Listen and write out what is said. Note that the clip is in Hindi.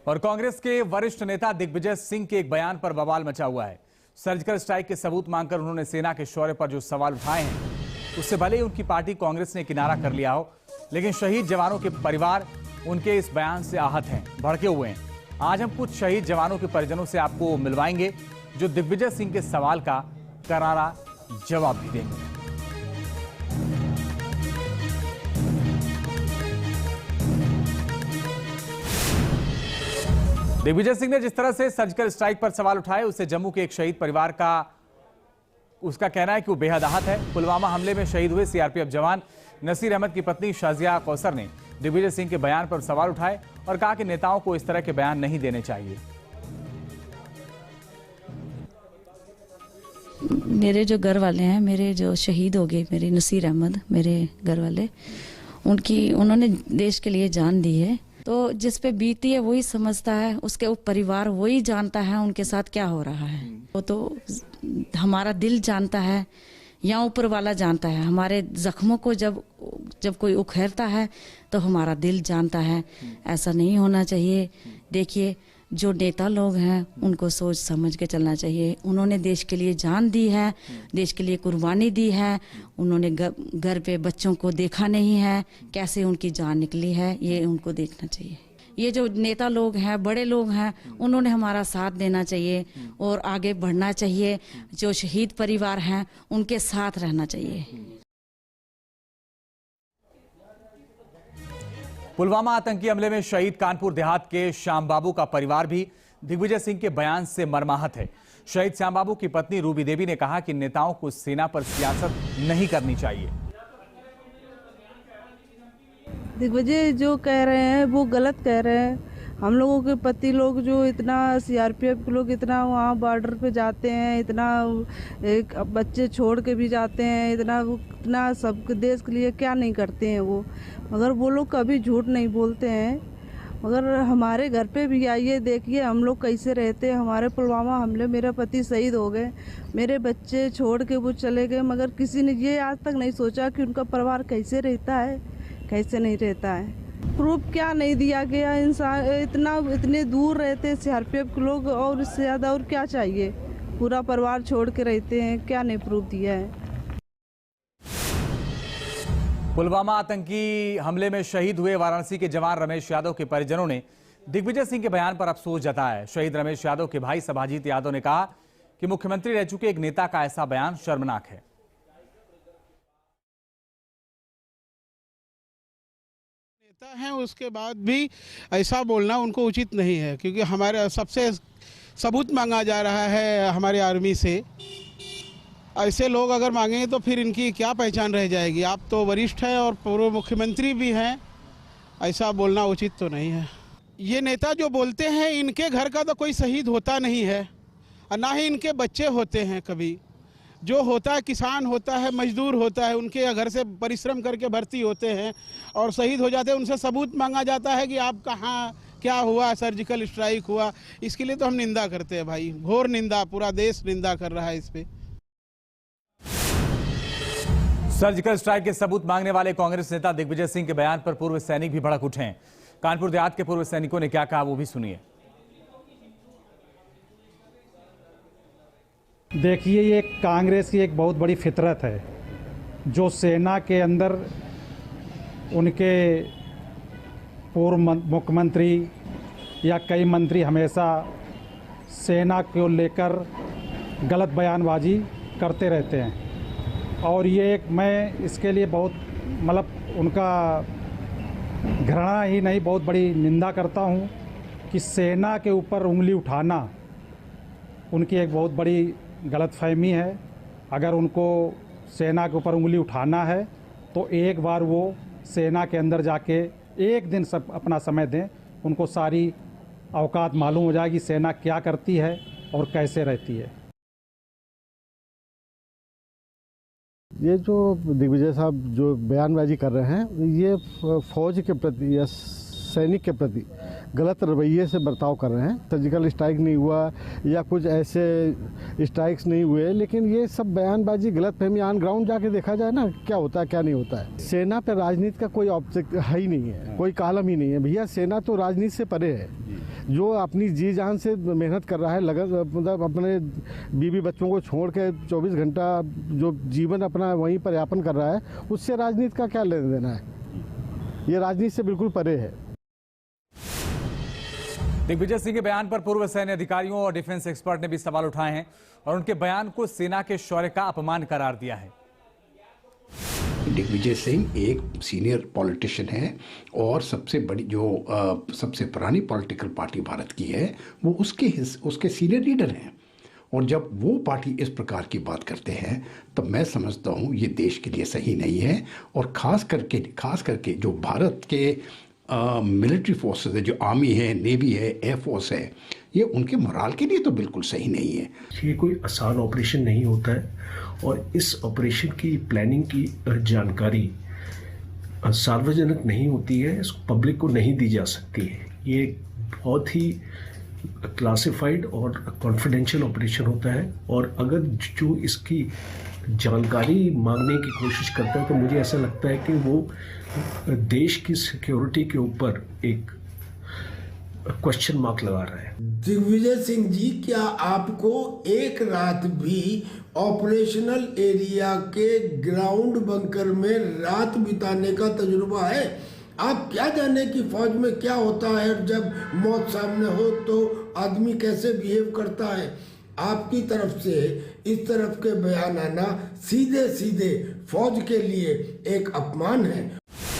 और कांग्रेस के वरिष्ठ नेता दिग्विजय सिंह के एक बयान पर बवाल मचा हुआ है। सर्जिकल स्ट्राइक के सबूत मांगकर उन्होंने सेना के शौर्य पर जो सवाल उठाए हैं, उससे भले ही उनकी पार्टी कांग्रेस ने किनारा कर लिया हो, लेकिन शहीद जवानों के परिवार उनके इस बयान से आहत हैं, भड़के हुए हैं। आज हम कुछ शहीद जवानों के परिजनों से आपको मिलवाएंगे, जो दिग्विजय सिंह के सवाल का करारा जवाब भी देंगे। दिग्विजय सिंह ने जिस तरह से सर्जिकल स्ट्राइक पर सवाल उठाए, उससे जम्मू के एक शहीद परिवार का उसका कहना है कि वो बेहद आहत है। पुलवामा हमले में शहीद हुए सीआरपीएफ जवान नसीर अहमद की पत्नी शाजिया कौसर ने दिग्विजय सिंह के बयान पर सवाल उठाए और कहा कि नेताओं को इस तरह के बयान नहीं देने चाहिए। मेरे जो घर वाले हैं, मेरे जो शहीद हो गए, मेरे नसीर अहमद, मेरे घर वाले, उन्होंने देश के लिए जान दी है। तो जिस पे बीती है वही समझता है, उसके परिवार वही जानता है उनके साथ क्या हो रहा है। वो तो हमारा दिल जानता है या ऊपर वाला जानता है। हमारे जख्मों को जब कोई उखेरता है तो हमारा दिल जानता है। ऐसा नहीं होना चाहिए। देखिए, जो नेता लोग हैं उनको सोच समझ के चलना चाहिए। उन्होंने देश के लिए जान दी है, देश के लिए कुर्बानी दी है। उन्होंने घर पे बच्चों को देखा नहीं है, कैसे उनकी जान निकली है, ये उनको देखना चाहिए। ये जो नेता लोग हैं, बड़े लोग हैं, उन्होंने हमारा साथ देना चाहिए और आगे बढ़ना चाहिए। जो शहीद परिवार हैं उनके साथ रहना चाहिए। पुलवामा आतंकी हमले में शहीद कानपुर देहात के श्याम बाबू का परिवार भी दिग्विजय सिंह के बयान से मर्माहत है। शहीद श्याम बाबू की पत्नी रूबी देवी ने कहा कि नेताओं को सेना पर सियासत नहीं करनी चाहिए। दिग्विजय जो कह रहे हैं वो गलत कह रहे हैं। हम लोगों के पति लोग जो इतना सीआरपीएफ के लोग इतना वहाँ बॉर्डर पे जाते हैं, इतना एक बच्चे छोड़ के भी जाते हैं, इतना सब देश के लिए क्या नहीं करते हैं वो। मगर वो लोग कभी झूठ नहीं बोलते हैं। मगर हमारे घर पे भी आइए, देखिए हम लोग कैसे रहते हैं। हमारे पुलवामा हमले मेरा पति शहीद हो गए, मेरे बच्चे छोड़ के वो चले गए, मगर किसी ने ये आज तक नहीं सोचा कि उनका परिवार कैसे रहता है, कैसे नहीं रहता है। प्रूफ क्या नहीं दिया गया। इंसान इतने दूर रहते सीआरपीएफ के लोग, और इससे ज़्यादा और क्या चाहिए। पूरा परिवार छोड़ के रहते हैं, क्या नहीं प्रूफ दिया है। पुलवामा आतंकी हमले में शहीद हुए वाराणसी के जवान रमेश यादव के परिजनों ने दिग्विजय सिंह के बयान पर अफसोस जताया है। शहीद रमेश यादव के भाई सभाजीत यादव ने कहा कि मुख्यमंत्री रह चुके एक नेता का ऐसा बयान शर्मनाक है। नेता हैं उसके बाद भी ऐसा बोलना उनको उचित नहीं है, क्योंकि हमारे सबसे सबूत मांगा जा रहा है हमारे आर्मी से। ऐसे लोग अगर मांगेंगे तो फिर इनकी क्या पहचान रह जाएगी। आप तो वरिष्ठ हैं और पूर्व मुख्यमंत्री भी हैं, ऐसा बोलना उचित तो नहीं है। ये नेता जो बोलते हैं, इनके घर का तो कोई शहीद होता नहीं है और ना ही इनके बच्चे होते हैं। कभी जो होता है किसान होता है, मजदूर होता है, उनके घर से परिश्रम करके भर्ती होते हैं और शहीद हो जाते हैं। उनसे सबूत मांगा जाता है कि आप कहाँ क्या हुआ, सर्जिकल स्ट्राइक हुआ। इसके लिए तो हम निंदा करते हैं भाई, घोर निंदा। पूरा देश निंदा कर रहा है इस पे। सर्जिकल स्ट्राइक के सबूत मांगने वाले कांग्रेस नेता दिग्विजय सिंह के बयान पर पूर्व सैनिक भी भड़क उठे हैं। कानपुर देहात के पूर्व सैनिकों ने क्या कहा, वो भी सुनिए। देखिए, ये कांग्रेस की एक बहुत बड़ी फितरत है, जो सेना के अंदर उनके पूर्व मुख्यमंत्री या कई मंत्री हमेशा सेना को लेकर गलत बयानबाजी करते रहते हैं। और मैं इसके लिए बहुत उनका घृणा ही नहीं, बहुत बड़ी निंदा करता हूं कि सेना के ऊपर उंगली उठाना उनकी एक बहुत बड़ी गलतफहमी है। अगर उनको सेना के ऊपर उंगली उठाना है तो एक बार वो सेना के अंदर जाके एक दिन सब अपना समय दें, उनको सारी औकात मालूम हो जाएगी सेना क्या करती है और कैसे रहती है। ये जो दिग्विजय साहब जो बयानबाजी कर रहे हैं, ये फौज के प्रति या सैनिक के प्रति गलत रवैये से बर्ताव कर रहे हैं। सर्जिकल स्ट्राइक नहीं हुआ या कुछ ऐसे स्ट्राइक्स नहीं हुए, लेकिन ये सब बयानबाजी गलतफहमी। ऑन ग्राउंड जाके देखा जाए ना क्या होता है क्या नहीं होता है। सेना पे राजनीति का कोई ऑब्जेक्ट है ही नहीं है, कोई कालम ही नहीं है भैया। सेना तो राजनीति से परे है। जो अपनी जी जान से मेहनत कर रहा है, लगन मतलब अपने बीवी बच्चों को छोड़ के 24 घंटा जो जीवन अपना वहीं पर यापन कर रहा है, उससे राजनीति का क्या लेना देना है? ये राजनीति से बिल्कुल परे है। दिग्विजय सिंह के बयान पर पूर्व सैन्य अधिकारियों और डिफेंस एक्सपर्ट ने भी सवाल उठाए हैं और उनके बयान को सेना के शौर्य का अपमान करार दिया है। दिग्विजय सिंह एक सीनियर पॉलिटिशियन है और सबसे बड़ी जो सबसे पुरानी पॉलिटिकल पार्टी भारत की है वो उसके सीनियर लीडर हैं, और जब वो पार्टी इस प्रकार की बात करते हैं तब मैं समझता हूँ ये देश के लिए सही नहीं है। और खास करके जो भारत के मिलिट्री फोर्सेस है, जो आर्मी है, नेवी है, एयरफोर्स है, ये उनके मोराल के लिए तो बिल्कुल सही नहीं है। ये कोई आसान ऑपरेशन नहीं होता है और इस ऑपरेशन की प्लानिंग की जानकारी सार्वजनिक नहीं होती है, पब्लिक को नहीं दी जा सकती है। ये बहुत ही क्लासिफाइड और कॉन्फिडेंशियल ऑपरेशन होता है, और अगर जो इसकी जानकारी मांगने की कोशिश करता है तो मुझे ऐसा लगता है कि वो देश की सिक्योरिटी के ऊपर एक क्वेश्चन मार्क लगा रहा है। दिग्विजय सिंह जी, क्या आपको एक रात भी ऑपरेशनल एरिया के ग्राउंड बंकर में रात बिताने का तजुर्बा है? आप क्या जाने कि फौज में क्या होता है और जब मौत सामने हो तो आदमी कैसे बिहेव करता है? आपकी तरफ से इस तरफ के बयान आना सीधे सीधे फौज के लिए एक अपमान है।